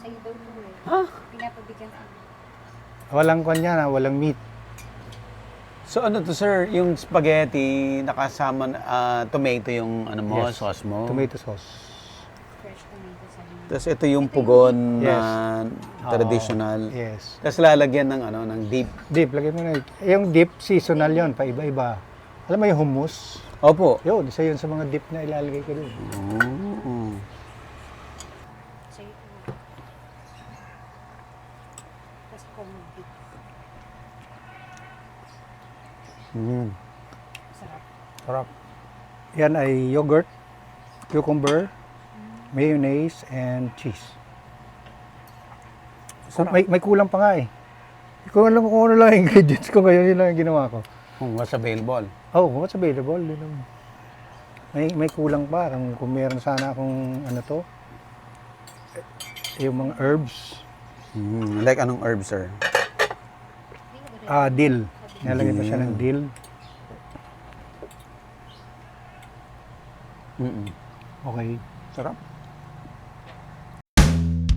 sa'yo daw po eh. Ha? Pinapabigyan ka. Walang kanya na, walang meat. So ano to sir, yung spaghetti nakasama tomato yung ano mo, Yes. sauce mo. Tomato sauce. Fresh tomato sa inyo. Tapos ito yung pugon Yes. na traditional. Yes. Tapos lalagyan ng ano, ng dip. Dip, lagyan mo na. Yung dip, seasonal yon, paiba-iba. Alam mo yung hummus? Opo. Yun, isa yun sa mga dip na ilalagay ko doon. Oh. Sa'yo po. Tapos corned beef. Mm. Sarap. Sarap. Yan ay yogurt, cucumber, mayonnaise, and cheese. May kulang pa nga eh. Hindi ko alam kung ano lang yung ingredients ko ngayon, yun lang yung ginawa ko. Kung what's available. Oh, what's available? Yun lang. May kulang pa kung meron sana akong ano to, yung mga herbs, Like anong herb sir? dill. Nalagyan pa siya ng dill. Okay. Sarap.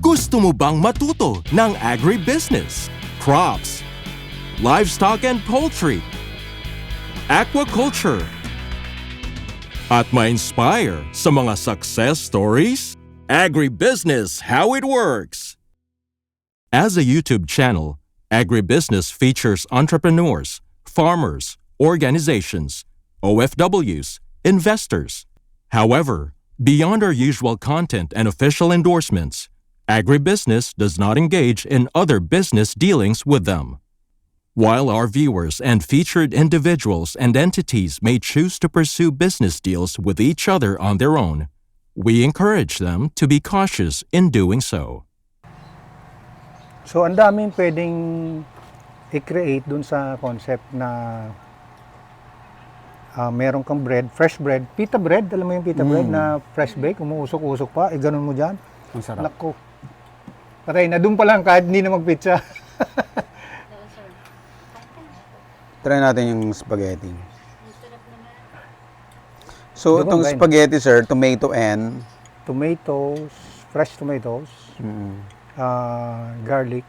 Gusto mo bang matuto ng agribusiness, crops, livestock and poultry, aquaculture, at ma-inspire sa mga success stories? Agribusiness How It Works! As a YouTube channel, Agribusiness features entrepreneurs, farmers, organizations, OFWs, investors. However, beyond our usual content and official endorsements, Agribusiness does not engage in other business dealings with them. While our viewers and featured individuals and entities may choose to pursue business deals with each other on their own, we encourage them to be cautious in doing so. So, ang daming pwedeng i-create dun sa concept na meron kang bread, fresh bread, pita bread, alam mo yung pita bread na fresh bake, umuusok-usok pa, ganun mo dyan. Ang sarap. Naku. Patay na dun pa lang kahit hindi na magpizza. Try natin yung spaghetti. So, Di ba, itong kain? spaghetti, sir, tomato and... Tomatoes, fresh tomatoes, garlic,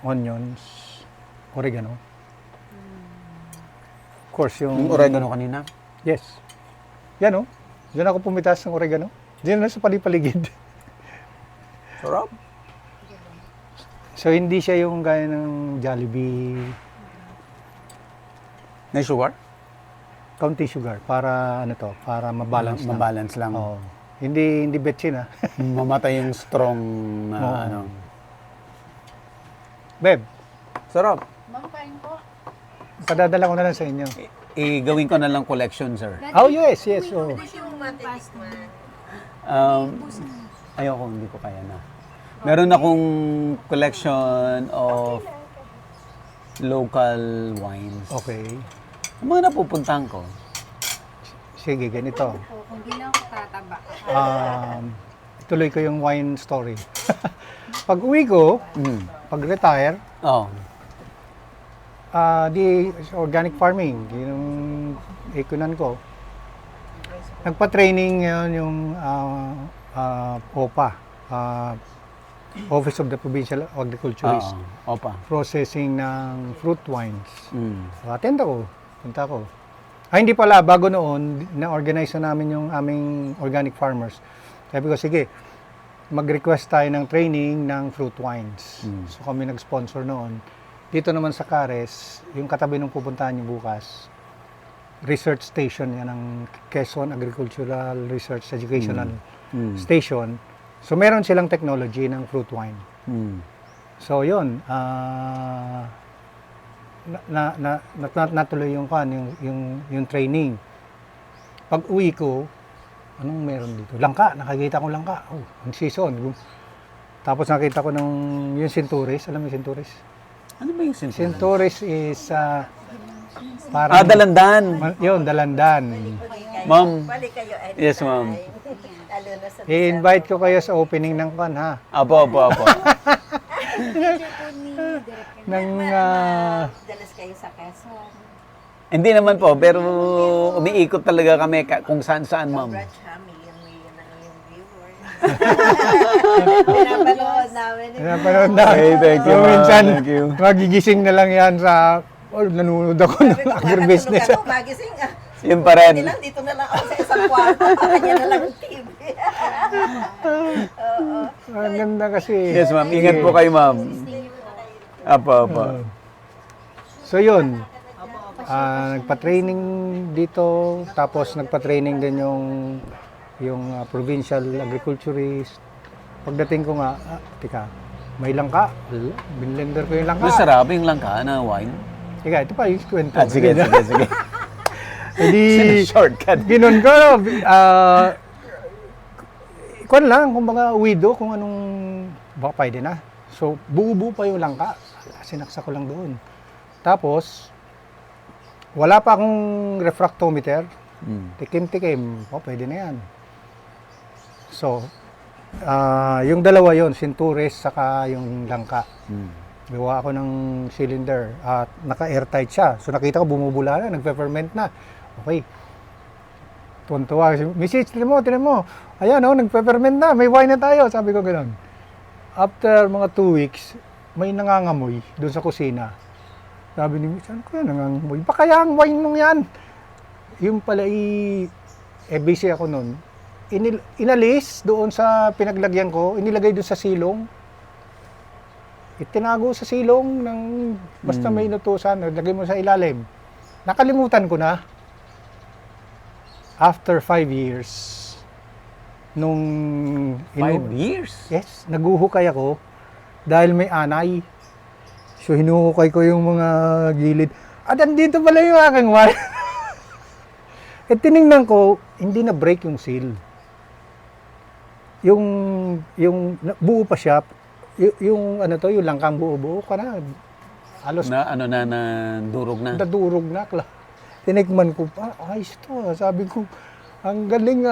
onions, oregano. Of course, Yung yung... oregano kanina. Yes. Yan o. Diyan ako pumitas ng oregano. Diyan na sa palipaligid. Sarap. So, hindi siya yung gaya ng Jollibee, May sugar? kaunti sugar, para ano to, para mabalance lang. Mabalance lang. Oo. Hindi betchin ha. Mamatay yung strong na Oo. ano. Beb, Sarap. Ma'am, kain po. padadala ko na lang sa inyo. Gawin ko na lang collection, sir. Oh, yes, yes. Oh. Ayoko, hindi ko kaya na. Meron akong collection of local wines. Okay. Ang mga napupuntahan ko. Sige, ganito. Po, kung di lang ako tataba. Ituloy ko yung wine story. Pag uwi ko, pag retire, Oh. di organic farming, yung ikunan ko. Nagpa-training ngayon yung OPA, Office of the Provincial Agriculturist, Opa. processing ng fruit wines. Mm. Attend ako, punta ako. Hindi pala, bago noon, na-organize na namin yung aming organic farmers. Sabi ko, sige, mag-request tayo ng training ng fruit wines. So kami nag-sponsor noon. Dito naman sa Cares, yung katabi ng pupuntahan niyo bukas, research station yan ng Quezon Agricultural Research Educational Station. So meron silang technology ng fruit wine. So yun, natuloy yung training. Pag uwi ko, anong meron dito? Langka, nakakita ko langka. Oh, ang season. Tapos nakita ko yung Centuris, alam mo yung Centuris? Ano ba yung Centuris? Centuris is parang... Dalandan. Yun, dalandan. Ma'am. Yes, ma'am. I-invite ko kayo sa opening ng kan, ha? Apo. Picture po ni Direk Ng... dalas kayo sa Quezon. Hindi naman po, pero umiikot talaga kami kung saan-saan, ma'am. Branch ha, million ang iyong viewers. Pinapanood namin. Pinapanood na. Okay, thank you, So, ma'am. minsan, Thank you. magigising na lang yan sa, nanonood ako ng agribusiness. Sabi ko, magising ah. Yun pa rin. Hindi lang, dito na lang ako sa isang kwarto. Kanya na lang ang TV. Oo. Ang ganda kasi. Yes, ma'am. Ingat po kayo, ma'am. Apo, apo. So yun, nagpa-training dito, tapos nagpa-training din yung provincial agriculturist. Pagdating ko nga, tika, may langka. Binlender ko yung langka. Masarap yung langka na wine. Tika, ito pa yung kwento. Sige, sige, sige. Hindi, Shortcut. ginon ko, kung lang, kumbaga widow, kung anong, baka pwede na. So, buo-buo pa yung langka. Sinaksa ko lang doon. Tapos, wala pa akong refractometer. Tikim-tikim. Pwede na yan. So, yung dalawa yon, Centuris, saka yung langka. Gawa ako ng cylinder at naka-airtight siya. So, nakita ko bumubula na, nagpe-ferment na. Okay. Tuwan-tuwa. Message, tinan mo. Ayan, nagpe-ferment na. May wine na tayo. Sabi ko gano'n. After mga 2 weeks, may nangangamoy doon sa kusina. Sabi ni Miss, ano kaya nangangamoy? Baka yung wine nung yan. Yung pala busy ako noon. Inalis doon sa pinaglagyan ko, inilagay doon sa silong. Itinago sa silong ng basta may inutusan, lagay mo sa ilalim. Nakalimutan ko na. After 5 years, nung 5 years? Yes, naguhukay ako dahil may anay. So, hinuhukay ko yung mga gilid. Andito pala yung aking wine. Tinignan ko, hindi na break yung seal. Yung buo pa siya, yung langkang buo-buo ka na. Halos Na durog na. nadurog na. Tinikman ko pa, ayos to. Sabi ko, ang galing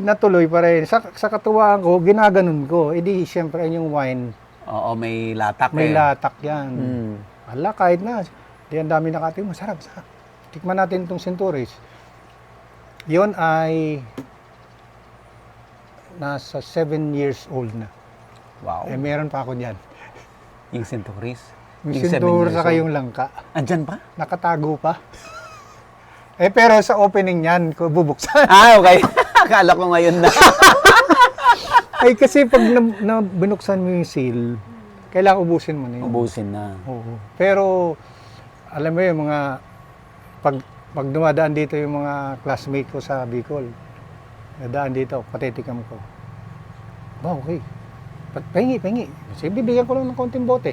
natuloy pa rin. Sa katuwaan ko, ginaganon ko. Siyempre, yung wine, Oo, may latak may eh. latak yan. Mm. Ala, kahit na. Ang dami nakating, masarap. Tikman natin itong Centuris. Yon ay nasa 7 years old na. Wow. Meron pa ako dyan. Yung Centuris. Yung 7 Centuris years saka old. yung langka. Andyan pa? Nakatago pa. Pero sa opening niyan, ko bubuksan. Okay. Akala ko ngayon na. Ay, kasi pag binuksan mo yung seal, kailangan ubusin mo na yun. Ubusin na. Oo. Pero, alam mo yung mga, pag dumadaan dito yung mga classmate ko sa Bicol, nadaan dito, patitikam ko. Ba, okay. Pahingi. Kasi bibigyan ko lang ng konting bote.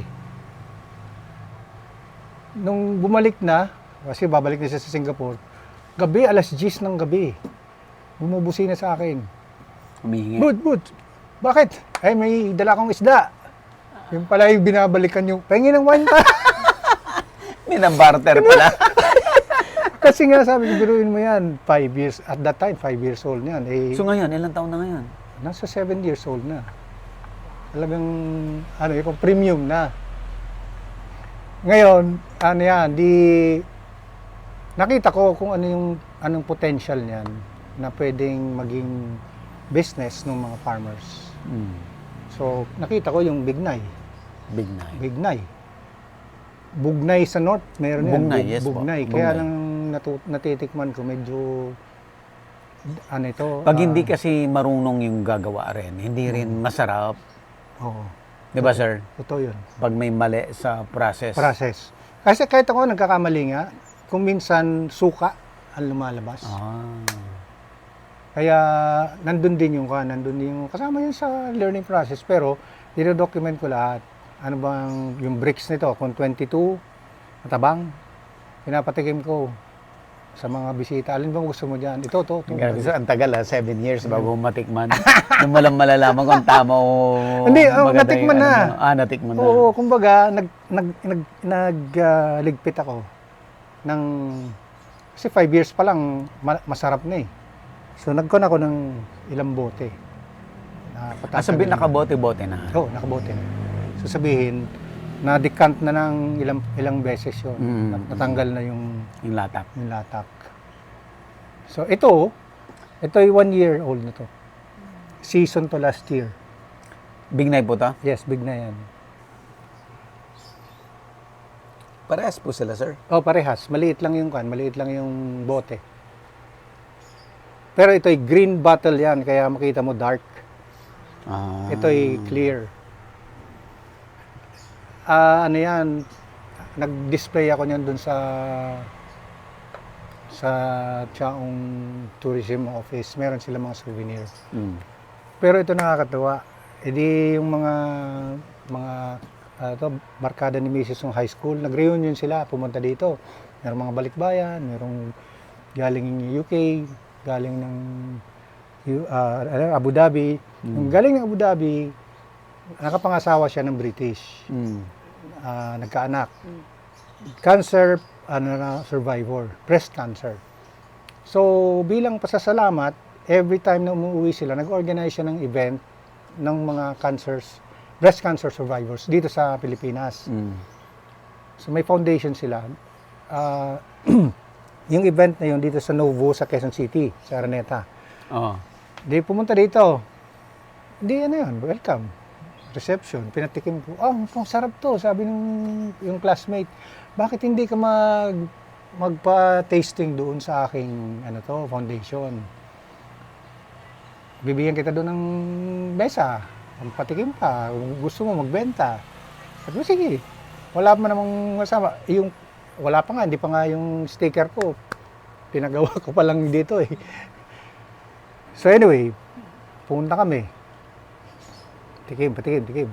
Nung bumalik na, kasi babalik na siya sa Singapore, gabi, alas 10 ng gabi. Bumubusi na sa akin. Humihingi. Bud, bakit? May dala akong isda. Yung pala yung binabalikan yung, pahingi ng wine pa. May na-barter pala. Kasi nga sabi ko, biruin mo yan, 5 years, at that time, 5 years old na yan. So ngayon, ilang taon na ngayon? Nasa 7 years old na. Talagang, yung premium na. Ngayon, nakita ko kung anong potential niyan na pwedeng maging business ng mga farmers. So, nakita ko yung Bignay. Bignay. Bugnay sa north, meron yan. Bugnay, yes po. Bugnay. Bugnay. Kaya lang natitikman ko, medyo, Pag hindi kasi marunong yung gagawa rin, hindi rin masarap. Oo. Di ba, sir? Totoo yun. Pag may mali sa process. Kasi kahit ako nagkakamali nga, kung minsan suka ang lumalabas. Kaya nandun din yung kasama yun sa learning process. Pero, dino-document ko lahat. Ano bang yung bricks nito? Kung 22, matabang, pinapatikim ko sa mga bisita. Alin bang gusto mo dyan? Ito. Grabe, sir, ang tagal 7 years bago matikman. Nung walang malalaman kung tama o Hindi, maganda natikman yung na. Natikman na. Oo, kumbaga, nagligpit ako ng, kasi 5 years pa lang, masarap na eh. So, nagkon ako ng ilang bote. Sabi, nakabote-bote na. Oo, nakabote na. So, sabihin, na-decant na ng ilang beses yun. Natanggal na yung Yung latak. latak. So, ito, Ito ay 1 year old na to. Season to last year. Big Night po ta? Yes, big na yan. Parehas po sila, sir. Oh, parehas. Maliit lang yung maliit lang yung bote. Pero ito ay green bottle yan, kaya makita mo dark. Ah. Ito ay clear. Ano yan, nag-display ako niyan dun sa Chaong Tourism Office. Meron sila mga souvenir. Mm. Pero ito nakakatuwa. Edi yung mga barkada ni Mrs. ng high school, nag-reunion sila, pumunta dito. Merong mga balikbayan, merong galing UK, galing ng Abu Dhabi. Yung galing ng Abu Dhabi, nakapangasawa siya ng British. Mm. Nagkaanak. Cancer survivor, breast cancer. So, bilang pasasalamat, every time na umuwi sila, nag-organize siya ng event ng mga breast cancer survivors dito sa Pilipinas. Mm. So, may foundation sila. Yung event na yun dito sa Novo, sa Quezon City, sa Araneta. Oh. Di pumunta dito. Di ano yun, welcome. Reception, pinatikim ko. Ang sarap to, sabi yung classmate. Bakit hindi ka magpa-tasting doon sa aking foundation? Bibigyan kita doon ng mesa. Patikim ka, gusto mo magbenta. Sabi ko, sige. Wala pa namang masama. Wala pa nga, hindi pa nga yung sticker ko. Pinagawa ko pa lang dito eh. So anyway, pumunta kami. Patikim.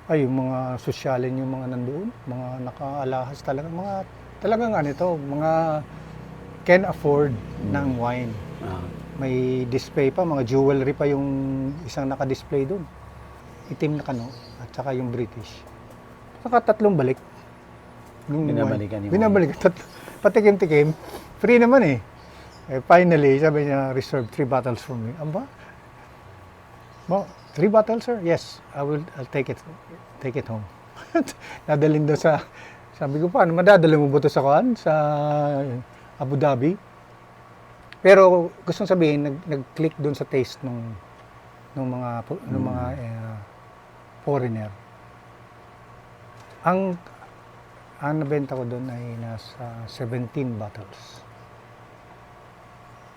Ay, yung mga sosyalin yung mga nandoon, mga nakaalahas talaga, talagang mga can afford ng wine. Ah. May display pa, mga jewelry pa yung isang naka-display doon. Itim na kano, at saka yung British. Saka 3 balik. Binabalikan yung Binabalikan. Patikim-tikim. Free naman eh. Finally, sabi niya, reserve 3 bottles for me. Aba? 3 bottles, sir? Yes, I'll take it home. Nadalhin doon sabi ko, paano madadala mo ba ito sa Abu Dhabi? Pero gustong sabihin, nag-click doon sa taste ng mga foreigner. Ang nabenta ko doon ay nasa 17 bottles.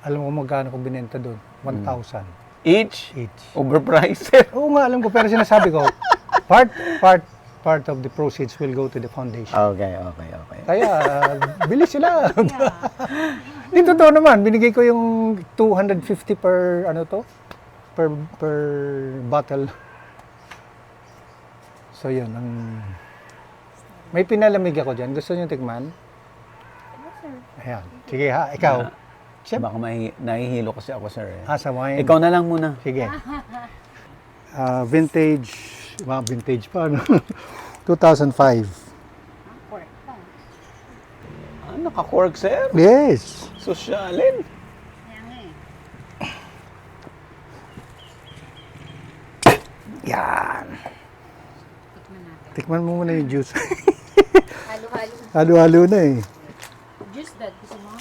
Alam mo magkano ko binenta doon? 1,000. Each? Each. Overpriced. Oo nga, alam ko. Pero sinasabi ko, part of the proceeds will go to the foundation. Okay. Kaya, bilis sila. Di totoo naman, binigay ko yung 250 per per bottle. So yun, may pinalamig ako dyan. Gusto niyo tikman? Ayan. Sige ha, ikaw. Baka nahihilo kasi ako, sir. Sa wine. Ikaw na lang muna. Sige. Vintage pa, no? 2005. Naka-cork, sir? Yes. Sosyalin. Yan. Tikman mo muna yung juice. Halo-halo. Halo-halo na eh. Juice that, gusto mo?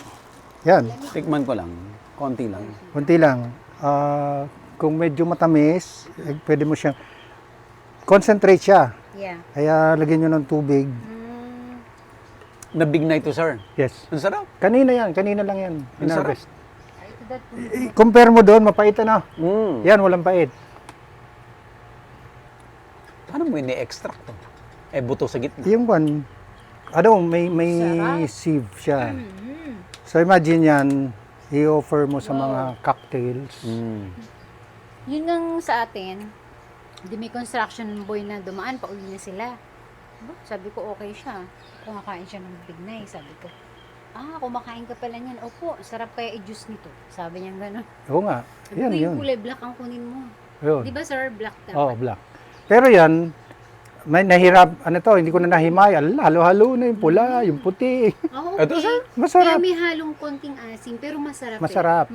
Yan. Tikman ko lang. Konti lang. Kunti lang. Kung medyo matamis, pwede mo siyang concentrate siya. Yeah. Kaya lagyan nyo ng tubig. Na Big Night to, sir. Yes. Ang sarap. Kanina lang yan. Ang sarap. Inharvest. Compare mo doon, mapait na. Mm. Yan, walang pait. Paano mo ini-extract to? Buto sa gitna. Yung may sieve siya. So imagine yan, i-offer mo sa mga cocktails. Mm. Yun ang sa atin, di may construction boy na dumaan, pauwi na sila. Sabi ko, okay siya. Kumakain siya ng Big Night. Sabi ko, kumakain ka pala niyan. Opo, sarap kaya i-juice nito. Sabi niya gano'n. Oo nga. Sabi Yan, ko, yun. yung kulay black ang kunin mo. Yun. Di ba, sir, black dapat? Oh, black. Pero yan, may nahirap, hindi ko na nahimay. Halo-halo na yung pula, yung puti. Oh, Ito, okay. sir? Masarap. Kaya may halong konting asim, pero masarap. Masarap.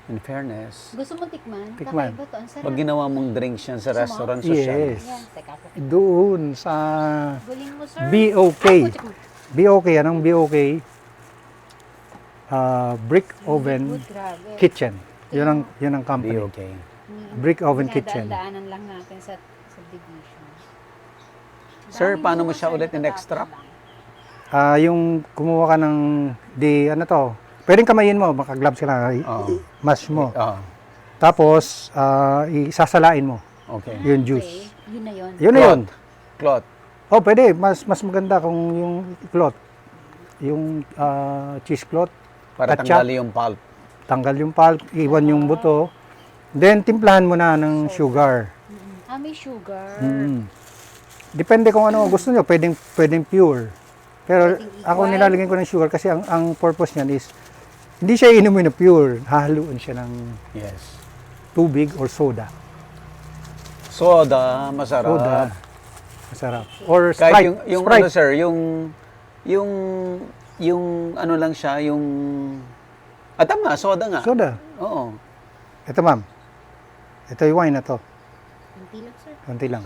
In fairness, Gusto mo tikman? Tikman. Kakaiba to, ang sarap. pag ginawa mong drinks yan sa Gusto mo? restaurant social, Yes. Yan, teka po. Doon sa Gulin mo, sir. BOK. Ako, tikman. BOK, anong BOK? Brick Oven Good, grabe. Kitchen. Yun ang company. BOK. Brick Oven Kitchen. Dinadaan-daanan lang natin sa subdivision. Sir, Daming paano mo bukas, siya sir, ulit natatapon in-extract? lang. Yung kumuha ka ng ano to, pwedeng kamayin mo, maka-gloves ka lang, Oo. mash mo. Oo. Tapos, isasalain mo Okay. yung Okay, juice. yun na yun. Yun na yun. Cloth. Oh, pwede. Mas maganda kung yung cloth. Yung cheese cloth. Para Ketchup. tanggalin yung pulp. Tanggal yung pulp, iwan yung buto. Then, timplahan mo na ng sugar. May sugar. Depende kung ano gusto nyo. Pwedeng pure. Pero Pwedeng ako equal. nilalagyan ko ng sugar kasi ang purpose niyan is hindi siya inumin na pure. Hahaluan siya ng Yes. tubig or soda. Soda, masarap. Soda. Masarap. Or Kahit Sprite. yung Sprite. ano sir, yung ano lang siya, yung tama, soda nga. Soda. Oo. Ito ma'am. Ito yung wine na to. Kunti lang, sir. Konti lang.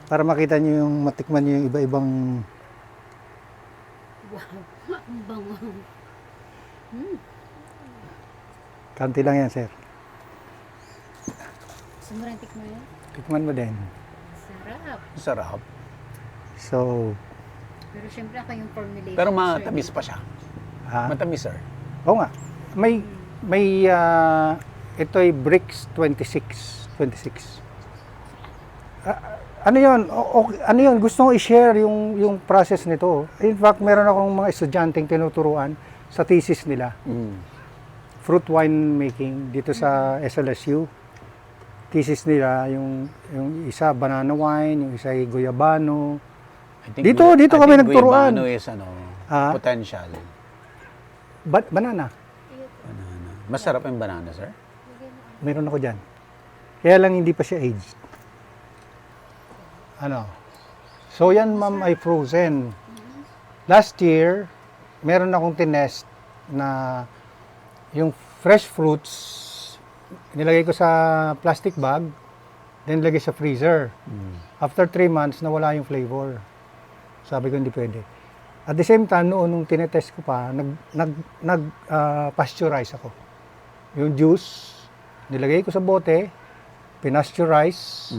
Para makita nyo yung matikman nyo yung iba-ibang Ang bango. kanti lang yan, sir. Gusto mo rin tikman yun? Tikman mo din. Sarap. Sarap. So, Pero syempre ako yung formulation. Pero sir. matamis pa siya. Matamis sir. oo nga. May ito ay Bricks 26. Ano yun? Ano yun? Gusto ko i-share yung process nito. In fact, meron akong mga estudyanteng tinuturuan sa thesis nila. Fruit wine making dito sa SLSU. Thesis nila, yung isa banana wine, yung isa ay guyabano. Dito kami nagturuan. Ano is potential. Banana. Banana. Masarap yung banana sir. Meron ako dyan. Kaya lang hindi pa siya aged. So yan ma'am ay frozen. Last year, meron akong tinest na yung fresh fruits, nilagay ko sa plastic bag, then nilagay sa freezer. After 3 months, nawala yung flavor. Sabi ko hindi pwede. At the same time, noon nung tinetest ko pa, pasteurize ako. Yung juice, nilagay ko sa bote, pinasteurize,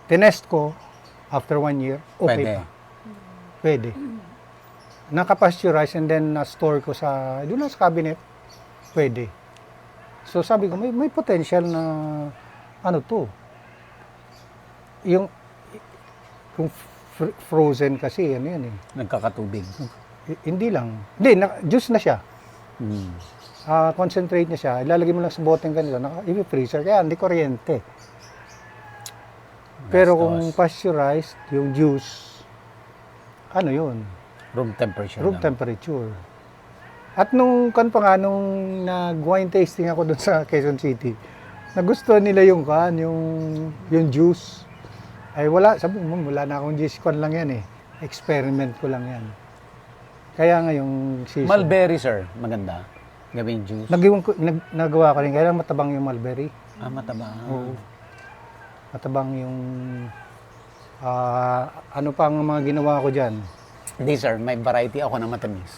tinest ko, after 1 year, okay Pwede. pa. Pwede. Nakapasteurize and then na-store ko doon lang sa cabinet, pwede. So sabi ko, may potential na, kung frozen kasi, yan eh. Nagkakatubig. Hindi lang. Hindi, juice na siya. Concentrate na siya. Ilalagay mo lang sa boteng ganito, i-freezer. Kaya hindi kuryente. Pero kung pasteurized, yung juice, yun? Room temperature Room lang. temperature. At nung nag-wine tasting ako doon sa Quezon City, nagustuhan nila yung juice. Ay sabi mo, wala na akong juice, lang yan eh. Experiment ko lang yan. Kaya nga yung season. Mulberry sir, maganda. Gawing juice. Nagawa ko rin, kaya lang matabang yung mulberry. Mataba. Oo. Matabang yung, ano pa ang mga ginawa ko dyan? Hindi sir, may variety ako na matamis.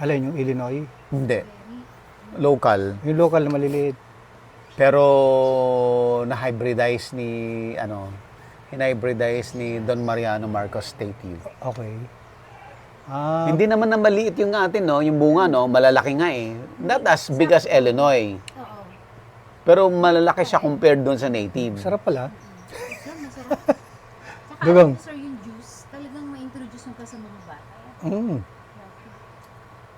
Alin, yung Illinois? Hindi. Local. Yung local na maliliit. Pero na-hybridize ni Don Mariano Marcos State U. Okay. Hindi naman na maliit yung atin, no? Yung bunga, no? Malalaki nga eh. Not as big as Illinois. Oo. Pero malalaki siya compared doon sa native. Sarap pala. Sir, masarap. Tsaka Dugang. sir, yung juice, talagang ma-introduce mo pa sa mga bata.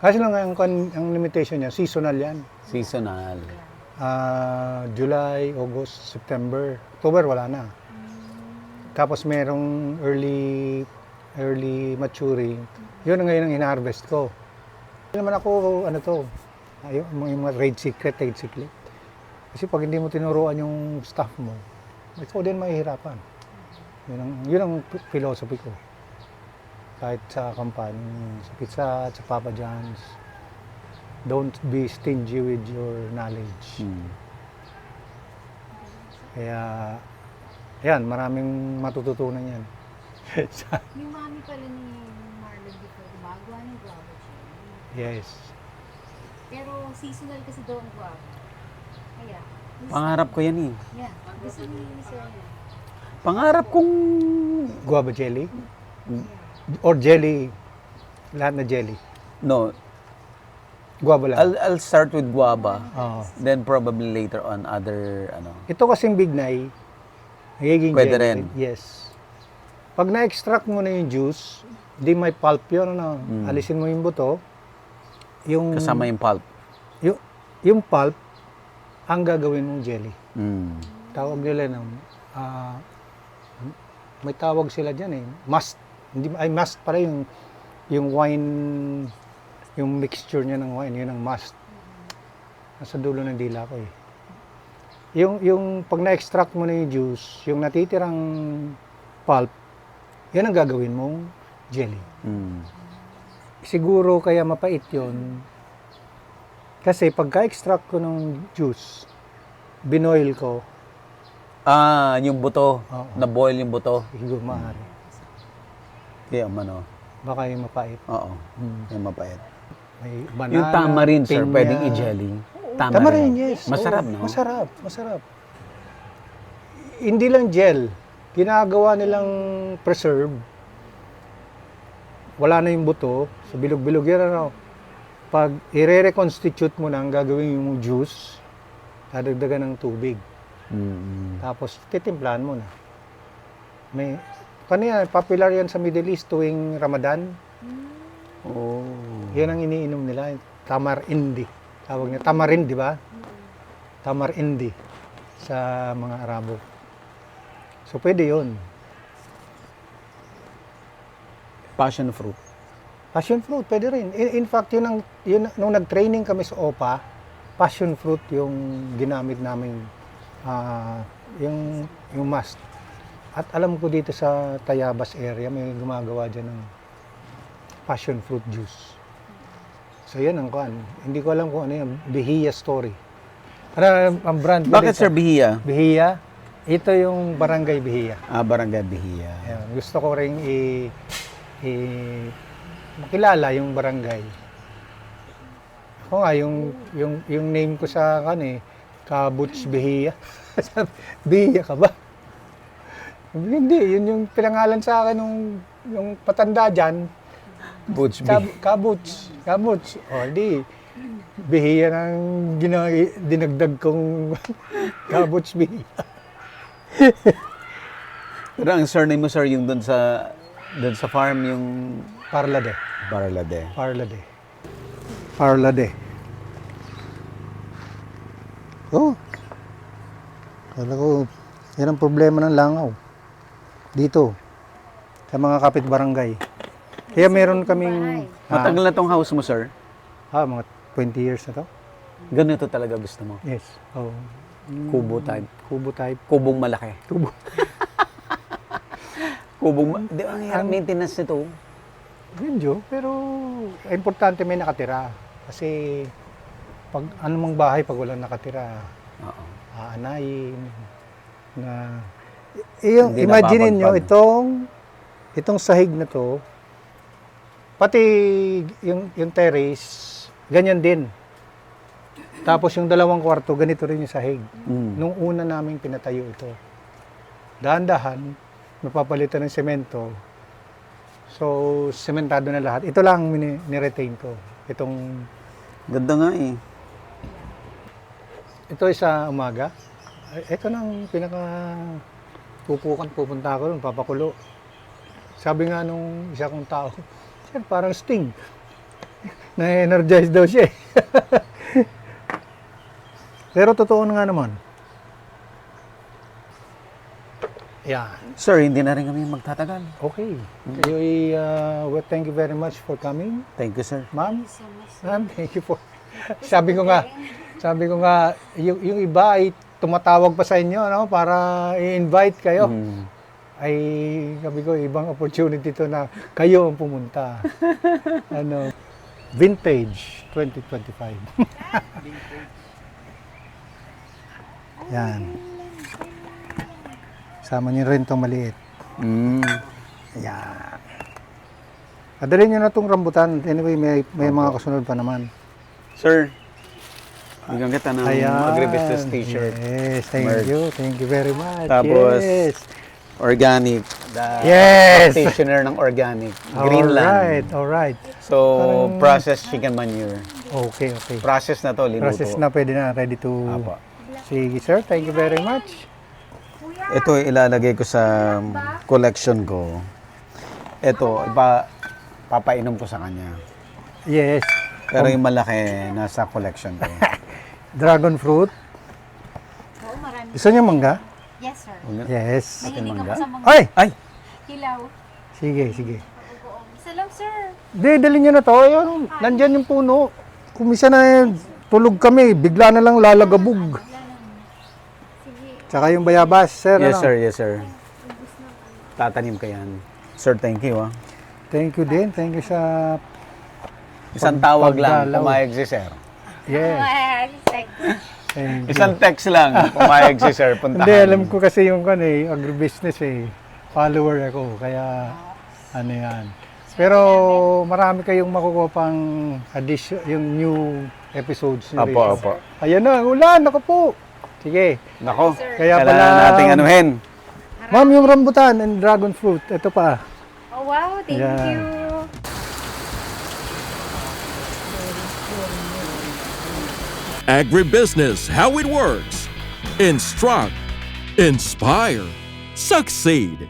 Kasi lang ang limitation niya, seasonal yan. Seasonal. July, August, September, October wala na. Tapos merong early maturing. Yun ang ngayon ang in-harvest ko. Hindi naman ako, yung mga trade secret. Kasi pag hindi mo tinuruan yung staff mo, ikaw din mahihirapan. Yun ang philosophy ko. Kahit sa company, sa Pizza, sa Papa John's, don't be stingy with your knowledge. Kaya, yan, maraming matututunan yan. Yung mami pala ni Marlon before, gumagawa ng guava chain. Yes. Pero seasonal kasi daw ang guava. Kaya, Pangarap ko yan eh. yeah, gusto ni Sir yan. Pangarap kong... Guava jelly? Or jelly? Lahat na jelly? No, Guava lang. I'll start with guava. Oo. Then probably later on other, ano. Ito kasing bignay, nagiging Pwede jelly. rin. Yes. Pag na-extract mo na yung juice, di may pulp yun, ano, alisin mo yung buto, yung, Kasama yung pulp. yung pulp, ang gagawin mong jelly. Mm. Tawag nila ng, may tawag sila dyan eh, must. Hindi, ay must pala yung wine, yung mixture niya ng wine, yun ang must. Nasa dulo ng dila ko eh. Yung pag na-extract mo na yung juice, yung natitirang pulp, yan ang gagawin mong jelly. Mm. Siguro kaya mapait yun, kasi pagka-extract ko ng juice, binoil ko, Yung buto. Oo. Na-boil yung buto. siguro maaari. Kaya ano. Baka yung mapait. Oo. Yung mapait. May banana, Yung tamarind, sir, pinya. pwedeng i-jelly. Tamarind, yes. Masarap, Oo, no? Masarap, masarap. Hindi lang gel. Ginagawa nilang preserve. Wala na yung buto. So, bilog-bilog yan, ano. Pag i-reconstitute mo na ang gagawin yung juice, dadagdagan ng tubig. Mm. Tapos, titimplahan mo na. Kanina, popular yan sa Middle East tuwing Ramadan. Oh. Yan ang iniinom nila. Tamarindi. Tawag niya. Tamarind, di ba? Tamarindi sa mga Arabo. So, pwede yun. Passion fruit. Passion fruit, pwede rin. In fact, nung nag-training kami sa OPA, passion fruit yung ginamit namin, yung must. At alam ko dito sa Tayabas area, may gumagawa dyan ng passion fruit juice. So yan ang kuan. Hindi ko alam kung ano yung Bihiya story. Ano ang brand? Bakit, sir, Bihiya? Bihiya? Ito yung Barangay Bihiya. Barangay Bihiya. Ayan, gusto ko rin makilala yung barangay. Ako nga, yung name ko sa Kabuts Bihiya. Bihiya ka ba? Hindi, yun yung pinangalan sa akin yung patanda dyan. Butch Kabuts. O, di. Bihiya ng dinagdag kong Kabuts Bihiya. Pero ang surname mo, sir, yung doon sa farm, yung Parlade. Parlade. Oh. Kala ko, yan ang problema ng langaw. Dito. Sa mga kapitbarangay. Kaya meron kaming... matagal na tong house mo, sir. Mga 20 years na to. Ganito talaga gusto mo. Yes. Oh. Kubo type. Kubo type. Kubong malaki. Kubo. Di ba ang hirap maintenance nito? Medyo, pero importante may nakatira. Kasi pag anumang bahay pag walang nakatira, Oo. aanayin na yung Hindi imagine niyo napapagpag. itong sahig na to, pati yung terrace ganyan din. Tapos yung 2 kwarto ganito rin yung sahig. Nung una naming pinatayo ito. Dahan-dahan napapalitan ng semento. So, sementado na lahat. Ito lang ni-retain ko. Itong Ganda nga eh. ito ay sa umaga. Ito nang pupunta ako doon, papakulo. Sabi nga nung isa kong tao, sir, parang Sting. Na-energize daw siya eh. Pero totoo na nga naman. Yan. Sir, hindi na rin kami magtatagal. Okay. Well, thank you very much for coming. Thank you, sir. Ma'am, thank you for... sabi ko nga, yung iba ay tumatawag pa sa inyo, no, para i-invite kayo. Ay, sabi ko, ibang opportunity to na kayo ang pumunta. Vintage 2025. Yan. Sama niyo rin itong maliit. Yan. Padalhin nyo na itong rambutan. Anyway, may mga kasunod pa naman. Sir, Bigyan kita ng Ayan. agribusiness t-shirt. Yes, thank Merch. you. Thank you very much. Tapos, yes. Organic. Yes. Practitioner ng organic. Greenland. Alright. So, processed chicken manure. Okay. Process na to, linuto. Process na, pwede na, ready to... Apo. Sige, sir. Thank you very much. Ito ilalagay ko sa collection ko. Ito, papainom ko sa kanya. Yes. Pero yung malaki, nasa collection ko. Dragon fruit. Oo, marami. Gusto niyo mangga? Yes, sir. Yes. Mahilig mangga? ako sa mga Ay! hilaw. Sige. Isa lang, sir. Di, dalhin niyo na to. Ayun, nandyan yung puno. Kung minsan na tulog kami, bigla na lang lalagabog. Tsaka yung bayabas, sir. Yes, ano? sir. Yes, sir. Tatanim ka yan. Sir, thank you. Thank you din. Thank you sa... Isang tawag lang, pagdalaw. pumayag si sir. Yes. Thank Thank you. Isang text lang, pumayag si sir. Puntahan. Hindi, alam ko kasi yung agribusiness follower ako, kaya ano yan. Pero marami kayong makukuha pang addition, yung new episodes nyo. Apo. Ayan na, ulan, ako po. Sige. Nako, Kaya kailangan pala- nating anuhin. Ma'am, yung rambutan and dragon fruit, ito pa. Oh, wow. Thank Ayan. you. Agribusiness, how it works. Instruct, inspire, succeed.